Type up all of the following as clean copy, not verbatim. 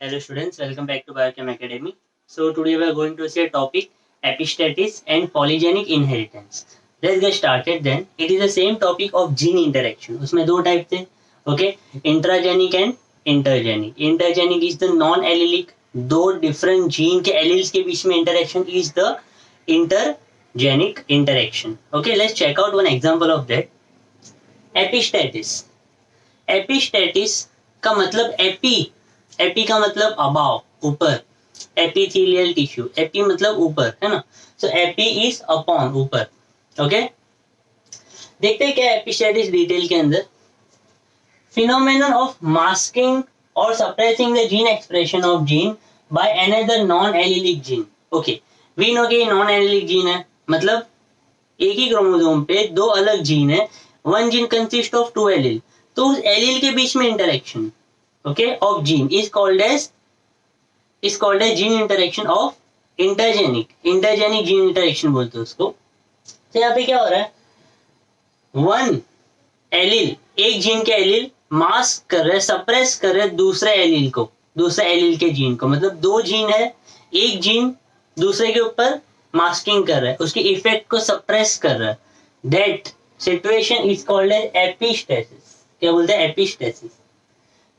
Hello students, welcome back to Biochem Academy. So today we are going to see a topic epistasis and polygenic inheritance. Let's get started then. It is the same topic of gene interaction. उसमें दो type थे. Okay, intragenic and intergenic. Intergenic is the non-allelic. दो different gene के alleles के बीच में interaction is the intergenic interaction. Okay, let's check out one example of that. Epistasis. Epistasis का मतलब एपी का मतलब अबाव, ऊपर. एपिथेलियल टिश्यू, एपी मतलब ऊपर, है ना. सो एपी इज अपॉन, ऊपर. ओके, देखते हैं क्या एपिस्टेटिस डिटेल के अंदर. फिनोमेनन ऑफ मास्किंग और suppressing the gene expression of gene by another non allelic gene. Okay, we know कि नॉन एलिलिक जीन है, मतलब एक ही क्रोमोसोम पे दो अलग जीन है. One gene consist of two allele, तो उस एलिल के बीच में interaction, okay, of gene is called as gene interaction of intergenic gene interaction बोलते हैं उसको. तो यहाँ पे क्या हो रहा है, वन एलिल, एक जीन के एलिल मास्क कर रहे, सप्रेस कर रहे दूसरे एलिल को, दूसरे एलिल के जीन को. मतलब दो जीन है, एक जीन दूसरे के ऊपर मास्किंग कर रहा है, उसके इफेक्ट को सप्रेस कर रहा है. That situation is called as epistasis. क्या बोलते हैं, एपिस्टेसिस.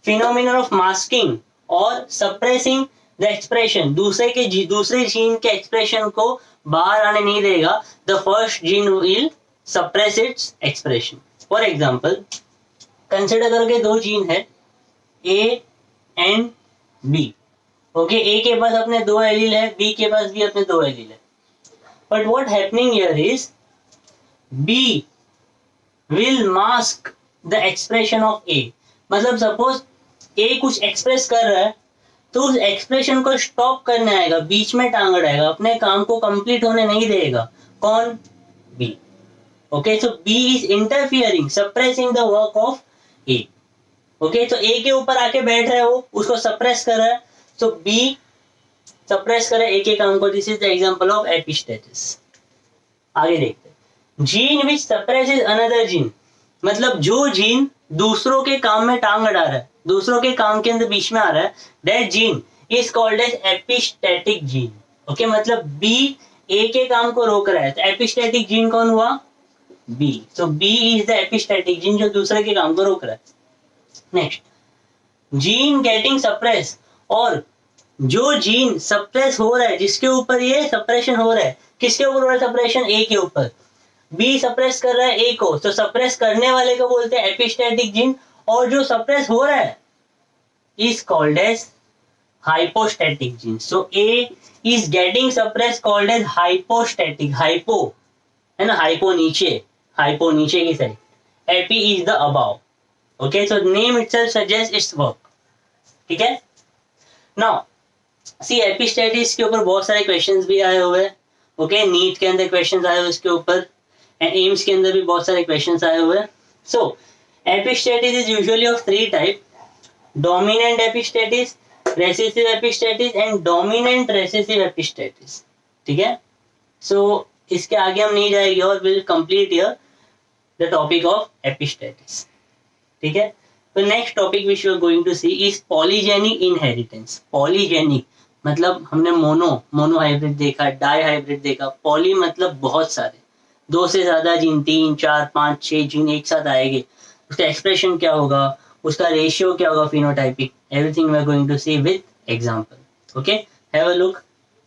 फिनोमिनन ऑफ मास्किंग और सप्रेसिंग द एक्सप्रेशन, दूसरे जीन के एक्सप्रेशन को बाहर आने नहीं देगा. The first gene will suppress its expression. For example, consider करो कि दो जीन है A and B. Okay, A के पास अपने दो एलील है, बी के पास भी अपने दो एलील है. But what happening here is B will mask the expression of A. मतलब सपोज ए कुछ एक्सप्रेस कर रहा है, तो उस एक्सप्रेशन को स्टॉप करने आएगा, बीच में टांग अड़ाएगा, अपने काम को कंप्लीट होने नहीं देगा. कौन, B. Okay, so B is interfering, suppressing the work of A. Okay, तो ए के ऊपर आके बैठ रहा है, वो उसको सप्रेस कर रहा है, सो बी सप्रेस करे ए के काम को. This is the example of epistasis. आगे देखते हैं, जीन विच सप्रेसेस अनदर जीन. मतलब जो जीन दूसरों के काम में टांग अड़ा रहा है, दूसरों के काम के अंदर बीच में आ रहा है, that gene is called as epistatic gene. Okay, मतलब बी ए के काम को रोक रहा है, तो एपिस्टेटिक जीन कौन हुआ, B. So B is the epistatic gene जो दूसरे के काम को रोक रहा है. Next, gene getting suppress. और जो जीन सप्रेस हो रहा है, जिसके ऊपर ये सप्रेशन हो रहा है, किसके ऊपर हो रहा है सप्रेशन, ए के ऊपर. बी सप्रेस कर रहा है ए को, तो सप्रेस करने वाले को बोलते हैं एपिस्टेटिक जीन, और जो सप्रेस हो रहा है is called as hypostatic gene. So A is getting suppress called as hypostatic. Hypo है ना, हाइपो नीचे, हाइपो नीचे की side, epi is the above. Okay, so name itself suggest its work. ठीक है. नाउ सी, एपिस्टेटिस के ऊपर बहुत सारे क्वेश्चंस भी आए हुए हैं. ओके, नीट के अंदर क्वेश्चंस आए हुए इसके ऊपर, एंड एम्स के अंदर भी बहुत सारे क्वेश्चंस आए हुए हैं. So epistasis is usually of three type: dominant epistasis, recessive epistasis and dominant recessive epistasis. ठीक है. सो इसके आगे हम नहीं जाएंगे और will complete here the topic of epistasis. ठीक है. तो next topic which you are going to see is polygenic inheritance. Polygenic मतलब हमने मोनो हाइब्रिड देखा, डाई हाइब्रिड देखा. पॉली मतलब बहुत सारे, दो से ज्यादा जीन, 3, 4, 5, 6 जीन एक साथ आएंगे. उसका एक्सप्रेशन क्या होगा, उसका रेशियो क्या होगा, phenotypic, everything we are going to see with example. Okay, have a look.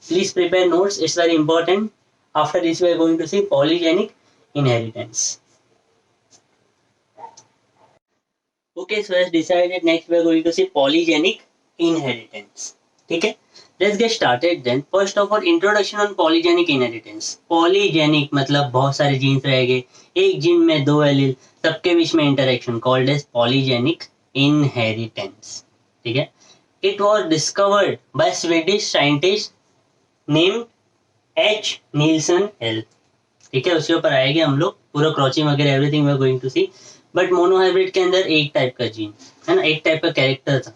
Please prepare notes, it's very important. After this we are going to see polygenic inheritance. Okay, so as decided, next we are going to see polygenic inheritance. ठीक है. Let's get started then. First of all, introduction on polygenic inheritance. Polygenic मतलब बहुत सारे jeans रहेंगे, एक gene में दो allele, सबके बीच में interaction, called as polygenic inheritance. ठीक है. It was discovered by Swedish scientist named H. Nielsen L. ठीक है, उसके ऊपर आएंगे हम लोग, पूरा क्रॉचिंग वगैरह everything we are going to see. But monohybrid के अंदर एक टाइप का जीन है ना, एक टाइप का कैरेक्टर था.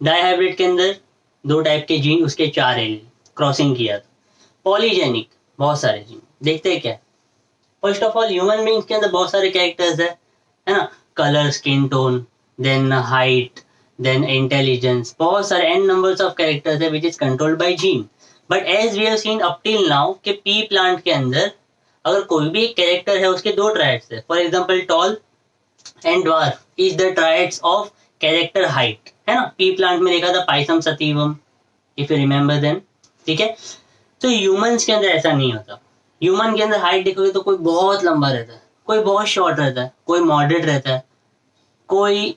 डाईहाइब्रिड के अंदर दो टाइप के जीन, उसके 4 एलील, क्रॉसिंग किया था. पॉलीजेनिक बहुत सारे जीन. देखते हैं क्या. First of all, human beings के अंदर बहुत सारे कैरेक्टर्स है ना. Colour, skin tone, then height, then intelligence, बहुत सारे एन नंबर्स ऑफ कैरेक्टर्स है which is controlled by gene. But as we have seen up till now कि पी प्लांट के अंदर अगर कोई भी एक कैरेक्टर है उसके दो ट्राइड्स है. For example tall and dwarf is the traits of character height, है ना. पी प्लांट में देखा था Pisum sativum, if you remember then. ठीक है. तो ह्यूमंस के अंदर ऐसा नहीं होता. ह्यूमन के अंदर हाइट देखोगे तो कोई बहुत लंबा रहता है, कोई बहुत शॉर्ट रहता है, कोई मॉडरेट रहता है, कोई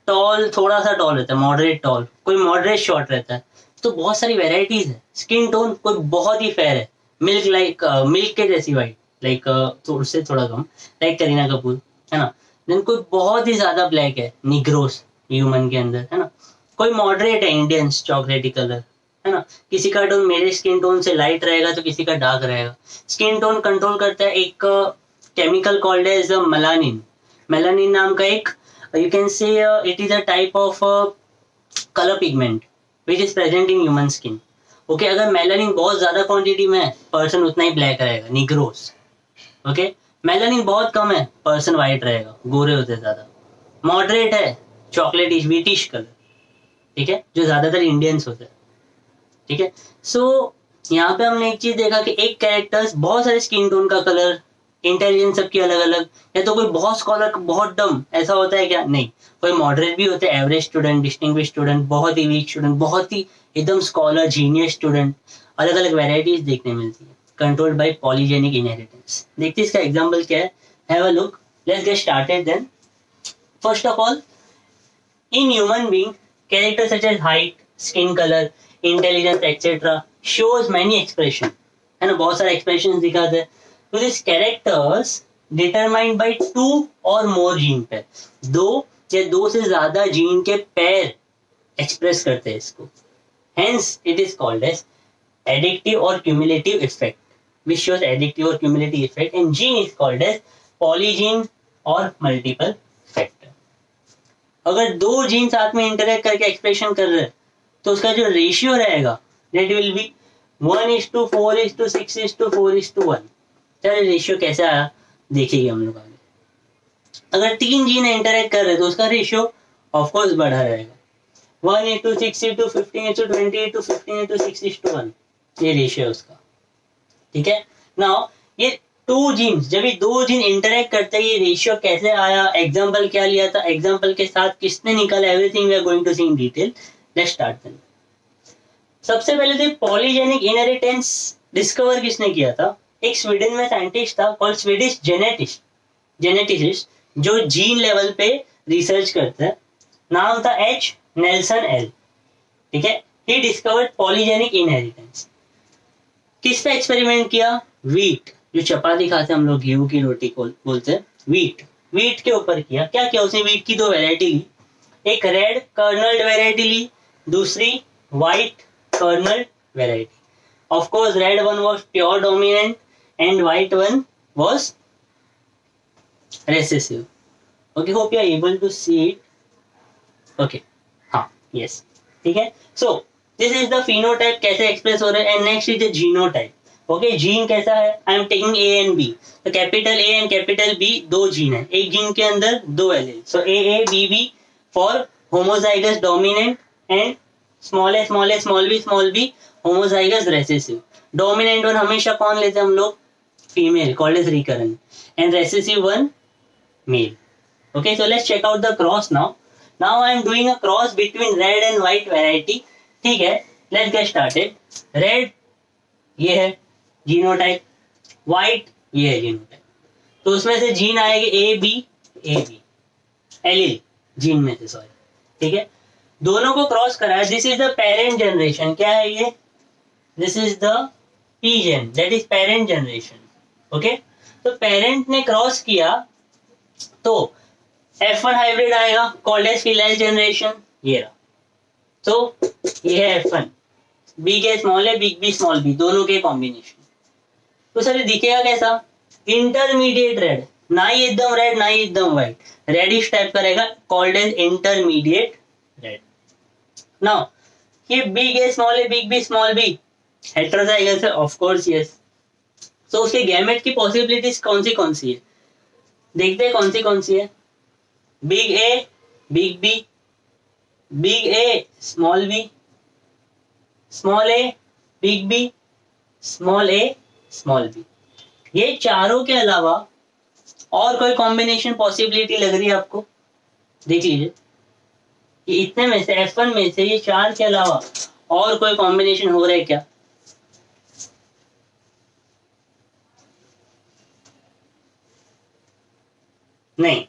टॉल थोड़ा सा टॉल रहता है, मॉडरेट टॉल, कोई मॉडरेट शॉर्ट रहता है. तो बहुत सारी वेराइटीज है. स्किन टोन कोई बहुत ही फेयर है, मिल्क लाइक मिल्क के जैसी वाइट, लाइक उससे थोड़ा कम, लाइक करीना कपूर, है ना. देन कोई बहुत ही ज्यादा ब्लैक है, निग्रोस ह्यूमन के अंदर, है ना. कोई मॉडरेट है, इंडियंस चॉकलेटी कलर, है ना. किसी का टोन मेरे स्किन टोन से लाइट रहेगा तो किसी का डार्क रहेगा. स्किन टोन कंट्रोल करता है एक chemical called as melanin. Melanin नाम का एक, you can say it is a type of color pigment which is present in human skin. Okay, अगर मेलानिन बहुत ज्यादा क्वांटिटी में है पर्सन उतना ही ब्लैक रहेगा, निग्रोस. ओके, मेलानिन बहुत कम है पर्सन वाइट रहेगा, गोरे होते ज्यादा. मॉडरेट है, चॉकलेटिश व्हीटिश कलर. ठीक है, जो ज्यादातर इंडियंस होते हैं. ठीक है. सो यहाँ पे हमने एक चीज देखा कि एक कैरेक्टर्स बहुत सारे स्किन टोन का कलर, इंटेलिजेंस सबकी अलग अलग. या तो कोई बहुत स्कॉलर बहुत डम ऐसा होता है क्या? नहीं. कोई मॉडरेट भी होते हैं, एवरेज स्टूडेंट, डिस्टिंग्विश स्टूडेंट, बहुत ही वीक स्टूडेंट, बहुत ही एकदम स्कॉलर जीनियस स्टूडेंट. अलग अलग वेराइटीज देखने मिलती है, कंट्रोल्ड बाय पॉलीजेनिक इनहेरिटेंस. देखते इसका एग्जांपल क्या है. Have a look, let's get started then. First of all, in human being character such as height, skin colour, intelligence etcetera shows many expression, है ना. बहुत सारे एक्सप्रेशन दिखाते हैं. तो this characters determined by two और मोर जीन पेयर, दो या दो से ज्यादा जीन के पेयर एक्सप्रेस करते हैं इसको. Hence it is called as एडिक्टिव और क्यूमुलेटिव इफेक्ट, विच शोज एडिक्टिव और cumulative effect. And gene is called as polygene और मल्टीपल फैक्टर. अगर दो जीन साथ में इंटरेक्ट करके एक्सप्रेशन कर रहे हैं तो उसका जो रेशियो रहेगा that will be 1:4:6:4:1. चलिए रेशियो कैसे आया देखेंगे हम लोग आगे. अगर तीन जीन इंटरेक्ट कर रहे हैं तो उसका रेशियो ऑफ कोर्स बढ़ा रहेगा. 1:6:15:20:15:16:1. ये रेशियो है उसका. ठीक है. नाउ ये टू जीन्स, जब ये दो जीन इंटरेक्ट करते हैं, ये रेशियो कैसे आया, एग्जांपल क्या लिया था, एग्जांपल के साथ किसने निकाला, everything we are going to see in detail. Let's start then. सबसे पहले तो पॉलीजेनिक इनहेरिटेंस डिस्कवर किसने किया था? एक स्वीडन में साइंटिस्ट था कॉल्ड स्वीडिश जेनेटिसिस्ट, जो जीन लेवल पे रिसर्च करता है. नाम था एच नेल्सन एल. ठीक है. He discovered polygenic inheritance. किस पे एक्सपेरिमेंट किया? व्हीट, जो चपाती खाते हम लोग, गेहूं की रोटी को बोलते हैं, व्हीट के ऊपर किया. क्या किया उसने? व्हीट की दो वेराइटी ली, एक रेड कर्नल्ड वेराइटी ली, दूसरी white kernel variety. Of course, red one was pure dominant and white one was recessive. Okay, hope you are able to see it. Okay, हाँ, yes, ठीक है. So this is the phenotype कैसे express हो रहे हैं. and next is the genotype. Okay, gene कैसा है? I am taking A and B. तो capital A and capital B दो जीन है, एक जीन के अंदर दो allele. So AABB for homozygous dominant and small A small B homozygous recessive. Dominant one हमेशा कौन लेते हैं हम लोग? Female, called as recurrent. And recessive one male. Okay, so let's check out the cross now. Now I am doing a cross between red and white variety. ठीक है, let's get started. Red ये है genotype, white ये है genotype. तो उसमें से gene आएगी ए बी एलील जीन में से, सॉरी. ठीक है, दोनों को क्रॉस कराया. This is the parent generation. क्या है ये? This is the P gen, that is parent generation. Okay, तो पेरेंट ने क्रॉस किया तो F1 हाइब्रिड आएगा, कॉल्ड एज फिलाइल जनरेशन. ये रहा. तो ये है F1. बिग ए स्मॉल है, बिग बी स्मॉल बी, दोनों के कॉम्बिनेशन. तो सर दिखेगा कैसा? इंटरमीडिएट रेड, ना ही एकदम रेड ना ही एकदम व्हाइट, रेडिश टाइप का रहेगा, called as intermediate red. Now ये big A small A, big B small B heterozygous है, ऑफ कोर्स यस. सो उसके गैमेट की पॉसिबिलिटीज कौन सी है? देखते हैं कौन सी है. Big A, big B, big A small B, small A big B, small A small B. ये चारों के अलावा और कोई कॉम्बिनेशन पॉसिबिलिटी लग रही है आपको? देख लीजिए कि इतने में से F1 में से ये चार के अलावा और कोई कॉम्बिनेशन हो रहा है क्या? नहीं,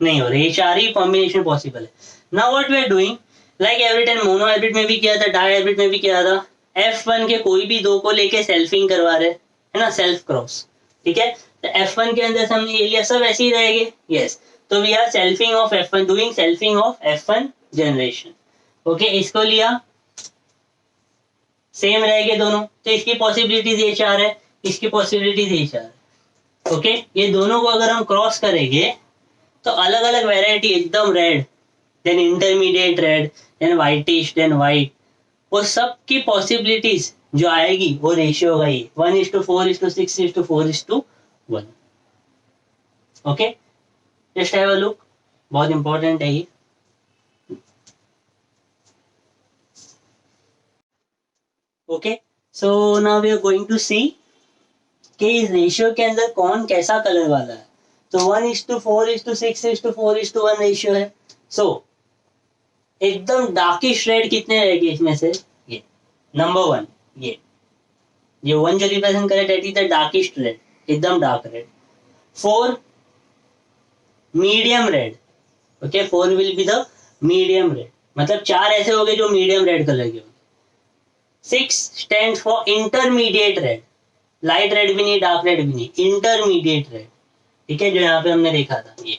नहीं हो रही। ये चार ही कॉम्बिनेशन पॉसिबल है। Now what we are doing, like every time mono hybrid में भी किया था, डाई हाइब्रिड में भी किया था, F1 के कोई भी दो को लेके सेल्फिंग करवा रहे है ना, सेल्फ क्रॉस। ठीक है, तो F1 के अंदर से हमने ये लिया, सब ऐसे ही रहेंगे। यस, तो we are selfing of F1, doing selfing of F1 generation. Okay, इसको लिया, सेम रहेंगे दोनों, तो इसकी पॉसिबिलिटीज ये चार है, इसकी पॉसिबिलिटीज ये चार है। ओके, ये दोनों को अगर हम क्रॉस करेंगे तो अलग अलग वेराइटी, एकदम red, then intermediate red, then whitish, then white, वो सब की पॉसिबिलिटीज जो आएगी वो रेशियो होगा ये 1:4:6:4:1। Okay, just have a look, बहुत इंपॉर्टेंट है ये। Okay, so now we are going to see कि इस रेशियो के अंदर कौन कैसा कलर वाला है। तो 1:4:6:4:1 रेशियो है। सो एकदम डार्किश रेड कितने रहेंगे इसमें से? ये नंबर वन, ये वन जो रिप्रेजेंट करे दैट इज द डार्किस्ट रेड, एकदम dark red. 4 medium red. Okay, 4 will be the medium red, मतलब चार ऐसे हो गए जो मीडियम रेड कलर के होंगे। 6 stand for intermediate red, light red भी नहीं, डार्क रेड भी नहीं, इंटरमीडिएट रेड। ठीक है, जो यहाँ पे हमने देखा था ये।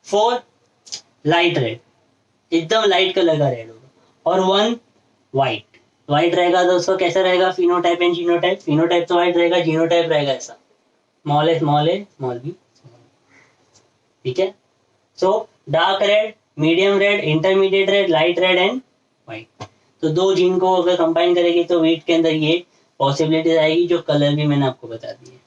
4 लाइट रेड, एकदम लाइट कलर का रेड होगा। और 1 व्हाइट, व्हाइट रहेगा तो उसका कैसा रहेगा, फिनोटाइप एंड जीनोटाइप। फिनोटाइप तो व्हाइट रहेगा, जीनोटाइप रहेगा ऐसा, स्मॉल ए स्मॉल बी। ठीक है, so dark red, medium red, intermediate red, light red and white. तो दो जीन को अगर कंबाइन करेगी तो वीट के अंदर ये पॉसिबिलिटीज आएगी जो कलर भी मैंने आपको बता दी है।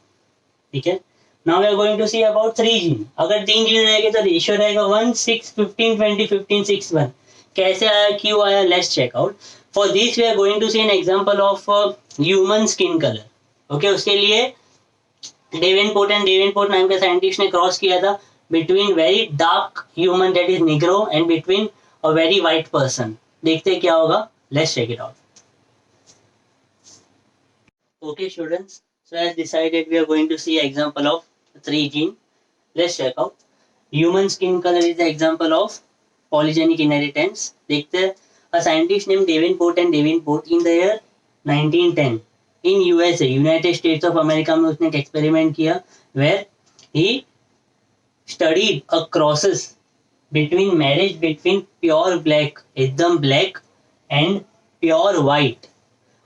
ठीक है, now we are going to see about 3 gene. अगर 3 जीन रहेंगे तो रेशियो रहेगा 1 6 15 20 15 6 1। कैसे आया, क्यों आया, let's check out. For this we are going to see an example of human skin colour. Okay, उसके लिए डेवेनपोर्ट नाम के साइंटिस्ट ने क्रॉस किया था between very dark human that is negro and between a very white person. देखते क्या होगा, let's check it out. Okay, students. So as decided, we are going to see example of 3 gene. Let's check out. Human skin color is the example of polygenic inheritance. देखते हैं, a scientist named Davenport and Davenport in the year 1910 in USA, United States of America में उसने एक experiment किया where he studied a crosses between marriage between pure black, एकदम black and pure white.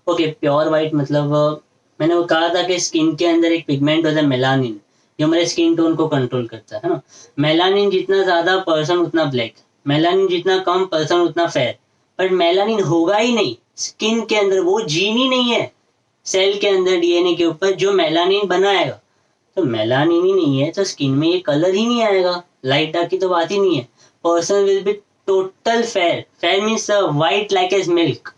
Okay, pure white मतलब मैंने वो कहा था कि स्किन के अंदर एक पिगमेंट होता है मेलानिन, जो हमारे स्किन टोन को कंट्रोल करता है ना। मेलानिन जितना ज्यादा पर्सन उतना ब्लैक, मेलानिन जितना कम पर्सन उतना फेयर। बट मेलानिन होगा ही नहीं स्किन के अंदर, वो जीन ही नहीं है सेल के अंदर डीएनए के ऊपर जो मेलानिन बनाएगा। तो मेलानिन ही नहीं है तो स्किन में ये कलर ही नहीं आएगा, लाइट डार्क की तो बात ही नहीं है। Person will be total fair, fair means white like as milk,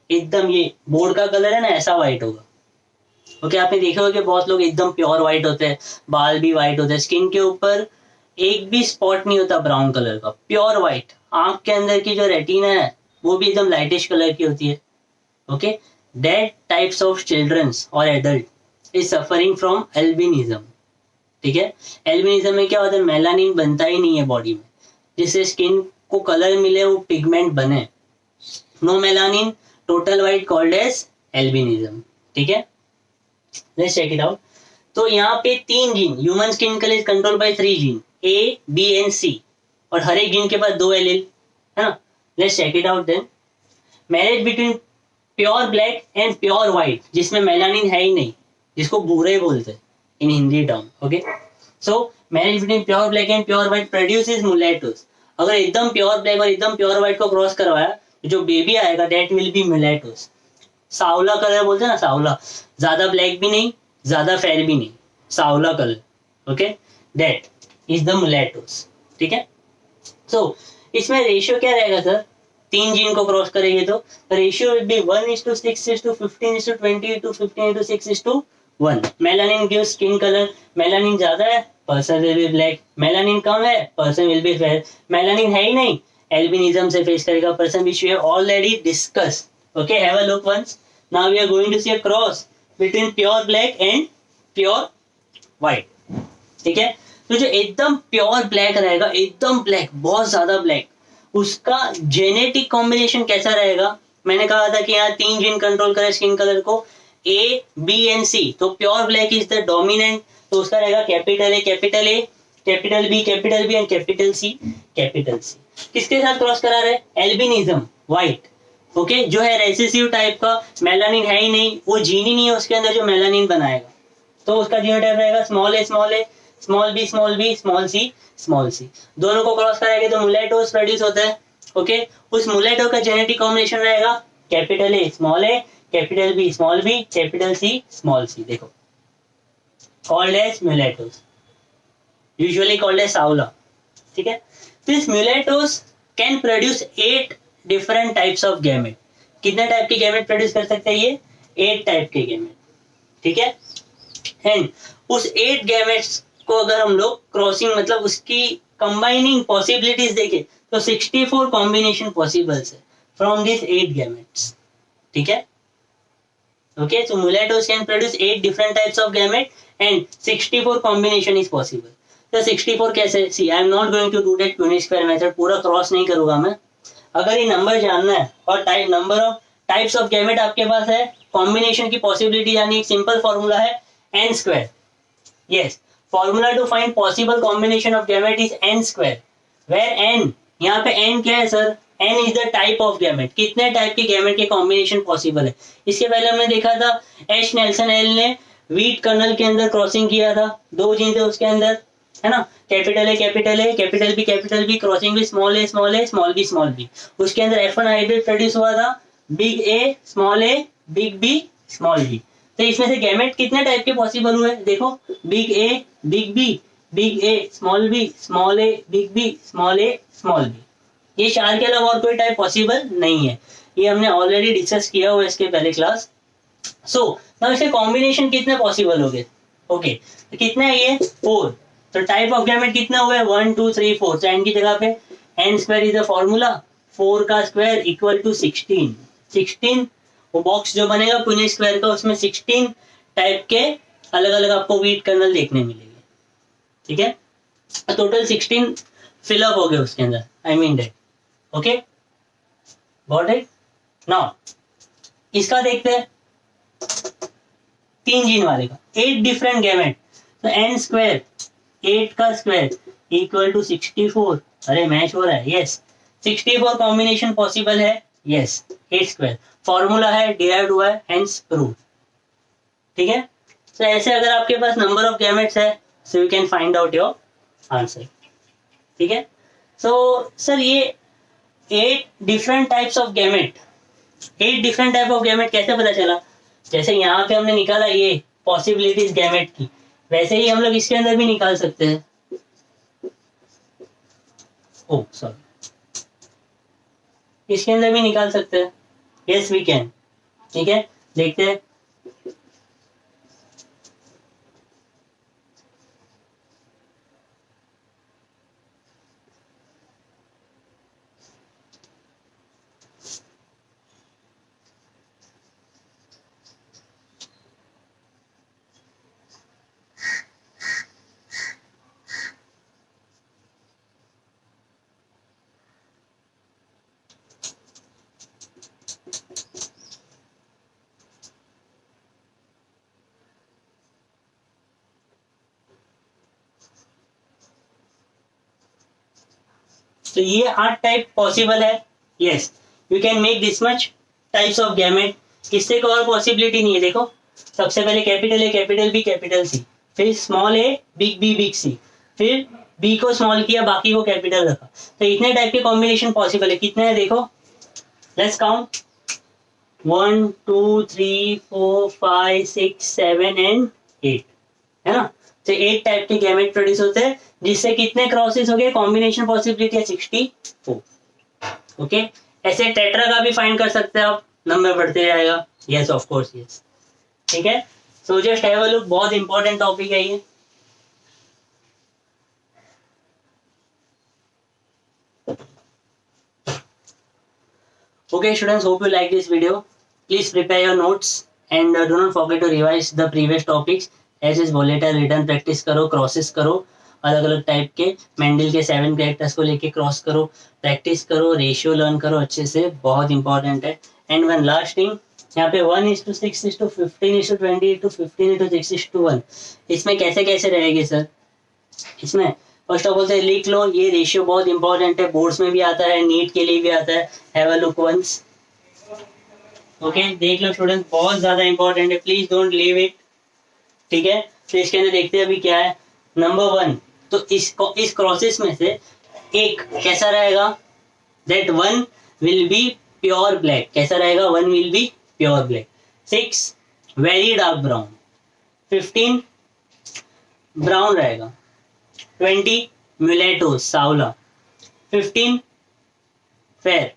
एकदम ये बोर्ड का कलर है ना ऐसा व्हाइट होगा। ओके, आपने देखा होगा कि बहुत लोग एकदम प्योर व्हाइट होते हैं, बाल भी व्हाइट होते हैं, स्किन के ऊपर एक भी स्पॉट नहीं होता ब्राउन कलर का, प्योर व्हाइट। आंख के अंदर की जो रेटिना है वो भी एकदम लाइटिश कलर की होती है। Okay, that types of childrens और adult is suffering from albinism. ठीक है, एल्बिनिज्म में क्या होता है, मेलानिन बनता ही नहीं है बॉडी में, जिससे स्किन को कलर मिले, वो पिगमेंट बने। No melanin, total white called as albinism. ठीक है, लेट्स चेक इट आउट। तो यहाँ पे 3 gene, human skin colour is control by 3 gene, A B and C, और हर एक जीन के पास 2 एलील है ना। Let's check it out then. Marriage between pure black and pure white, जिसमें मेलानिन है ही नहीं, जिसको भूरे बोलते हैं in Hindi term. Okay, so marriage between pure black and pure white produces mulattoes. अगर एकदम प्योर ब्लैक और एकदम प्योर व्हाइट को क्रॉस करवाया, जो बेबी आएगा दैट विल बी मुलेटोस। सावला कलर बोलते हैं ना, सावला, ज्यादा ब्लैक भी नहीं ज्यादा फेयर भी नहीं, सावला colour. Okay, that is the mulattoes. ठीक है, सो इसमें रेशियो क्या रहेगा सर, तीन जीन को क्रॉस करेंगे तो ratio will be 1:6:15:20:15:6:1. Melanin gives skin colour. Melanin ज्यादा है, person will be black. Melanin कम है, person will be fair. Melanin है ही नहीं, एल्बिनिज्म से फेस करेगा person, which we have already discuss. Okay, have a look once. Now we are going to see a cross between pure black and pure white. ठीक है, तो जो एकदम प्योर ब्लैक रहेगा, एकदम ब्लैक, बहुत ज्यादा ब्लैक, उसका जेनेटिक कॉम्बिनेशन कैसा रहेगा. मैंने कहा था कि यहाँ तीन जीन कंट्रोल करे स्किन कलर को, ए बी एंड सी. तो pure black is the dominant, तो उसका रहेगा capital A, capital A, capital B and capital C, capital C. किसके साथ क्रॉस करा रहे, एल्बिनिज्म, व्हाइट. ओके, जो है रेसेसिव टाइप का, मेलानिन है ही नहीं, वो जीन ही नहीं है उसके अंदर जो मेलानिन बनाएगा, तो उसका जीनोटाइप रहेगा small A, small A, small B, small B, small C, small C. दोनों को क्रॉस कराएंगे तो मुलेटोस प्रोड्यूस होता है. ओके, उस मुलेटो का जेनेटिक कॉम्बिनेशन रहेगा capital A, small A, capital B, small B, capital C, small C. देखो, called as mulattoes, usually called as साउला. ठीक है, this mulattoes can produce 8 different types of gamete. कितने टाइप के gamete produce कर सकते हैं ये, 8 टाइप के गैमेट. ठीक है, एंड उस 8 गैमेट्स को अगर हम लोग क्रॉसिंग मतलब उसकी कंबाइनिंग पॉसिबिलिटीज देखें तो 64 कॉम्बिनेशन पॉसिबल्स है फ्रॉम दिस 8 गैमेट्स. ठीक है, okay, so mulattoes can produce 8 different types of gamete and 64 combination is possible. तो 64 कैसे, see I am not going to do that unit square method, पूरा cross नहीं करूंगा मैं. अगर ये नंबर जानना है और number of types of gamete आपके पास है, कॉम्बिनेशन की पॉसिबिलिटी यानी एक सिंपल फॉर्मूला है n square. Yes, formula to find possible combination of gamete is n square, where n, यहाँ पे n क्या है sir, n is the type of gamete, कितने टाइप के गैमेट के कॉम्बिनेशन पॉसिबल है. इसके पहले हमने देखा था एच नेल्सन एल ने व्हीट कर्नल के अंदर क्रॉसिंग किया था, 2 जीन थे उसके अंदर, है ना, capital A, capital B crossing with small A, small A, small B, small B. उसके अंदर F1 हाइब्रिड प्रोड्यूस हुआ था, big A, big B, small B. तो इसमें से गैमेट कितने टाइप के पॉसिबल हुए, देखो, big A, big B, big A, small B, small A, big B, small A, small B. ये 4 के अलावा और कोई टाइप पॉसिबल नहीं है, ये हमने ऑलरेडी डिस्कस किया हुआ इसके पहले क्लास. सो अब इसके कॉम्बिनेशन कितने पॉसिबल हो गए. ओके, तो कितने है ये, 4. तो टाइप ऑफ गैमेट कितने हुए, 1 2 3 4. तो n की जगह पे n square is the formula, 4 का स्क्वायर इक्वल टू 16. 16 वो बॉक्स जो बनेगा पुणे स्क्वायर का, उसमें 16 टाइप के अलग अलग आपको व्हीट कर्नल देखने मिलेंगे. ठीक है, टोटल 16 फिलअप हो गए उसके अंदर, I mean that. Okay, got it. Now इसका देखते हैं, 3 जीन वाले का, 8 डिफरेंट गैमेट. तो n स्क्वायर, 8 का स्क्वायर इक्वल टू 64. अरे मैच हो रहा है, यस, 64 कॉम्बिनेशन पॉसिबल है, यस, 8 स्क्वायर फॉर्मूला है, डिराइव्ड हुआ है, हेंस प्रूव. ठीक है, तो ऐसे अगर आपके पास नंबर ऑफ गैमेट्स है so you can find out your answer. ठीक है, सो सर ये 8 different types of gamete, 8 different type of gamete कैसे पता चला. जैसे यहाँ पे हमने निकाला ये पॉसिबिलिटीज गैमेट की, वैसे ही हम लोग इसके अंदर भी निकाल सकते हैं. ओह सॉरी, इसके अंदर भी निकाल सकते हैं, यस वी कैन. ठीक है, देखते हैं. तो ये 8 टाइप पॉसिबल है, yes, you can make this much types of gamete. किससे को और पॉसिबिलिटी नहीं है. देखो, सबसे पहले capital A, capital B, capital C, फिर small A, big B, big C, फिर बी को स्मॉल किया, बाकी को कैपिटल रखा. तो इतने टाइप के कॉम्बिनेशन पॉसिबल है. कितने हैं देखो, लेट्स काउंट, 1 2 3 4 5 6 7 एंड 8, है ना. तो 8 टाइप के गैमेट प्रोड्यूस होते हैं, जिससे कितने क्रॉसेस हो गए, कॉम्बिनेशन पॉसिबिलिटी है 64. ओके, ऐसे टेट्रा का भी फाइंड कर सकते हैं आप, नंबर बढ़ते जाएगा। यस ऑफ कोर्स यस, ठीक है। So just have a look, बहुत इंपॉर्टेंट टॉपिक है ये। Okay students, hope you like this video. Please prepare your notes and do not forget to revise the previous topics as is volatile return practice करो, crosses करो, अलग अलग type के Mendel के 7 characters को लेके क्रॉस करो, प्रैक्टिस करो, रेशियो लर्न करो अच्छे से, बहुत इंपॉर्टेंट है। एंड वन लास्ट थिंग, यहाँ पे 1:6:15:20:15:15:6:1, इसमें कैसे कैसे रहेगी सर? इसमें फर्स्ट ऑफ ऑल से लिख लो, ये रेशियो बहुत इंपॉर्टेंट है, बोर्ड्स में भी आता है, नीट के लिए भी आता है। Have a look once, okay, देख लो स्टूडेंट, बहुत ज्यादा इंपॉर्टेंट है, प्लीज डोंट लीव इट, ठीक है। तो इसके अंदर देखते हैं अभी क्या है। नंबर 1, तो इस क्रॉसेस में से एक कैसा रहेगा? That one will be pure black, कैसा रहेगा? One will be pure black. 6 very dark brown, 15 brown रहेगा, 20 मुलेटो सावला, 15 fair,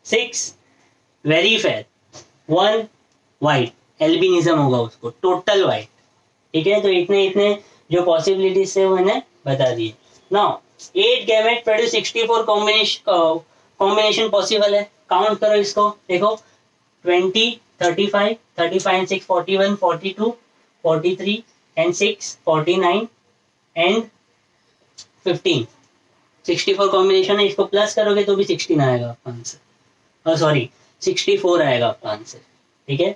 6 very fair, 1 white, albinism होगा उसको, टोटल वाइट, ठीक है। तो इतने इतने जो पॉसिबिलिटीज है वो मैंने बता दिए। Now 8 gamete produce 64 combination possible है, काउंट करो इसको, देखो 20 35 35 and 6 41 42 43 and 6 49 and 15, 64 कॉम्बिनेशन है, इसको प्लस करोगे तो भी 16 आएगा आपका आंसर, सॉरी 64 आएगा आपका आंसर, ठीक है।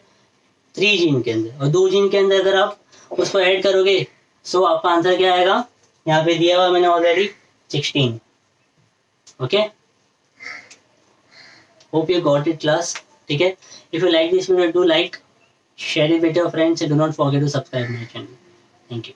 3 जीन के अंदर, और 2 जीन के अंदर अगर आप उसको ऐड करोगे सो आपका आंसर क्या आएगा? यहाँ पे दिया हुआ मैंने already 16, okay. Hope you got it class, ठीक है। If you like this video, do like, share it with your friends, and do not forget to subscribe my channel. Thank you.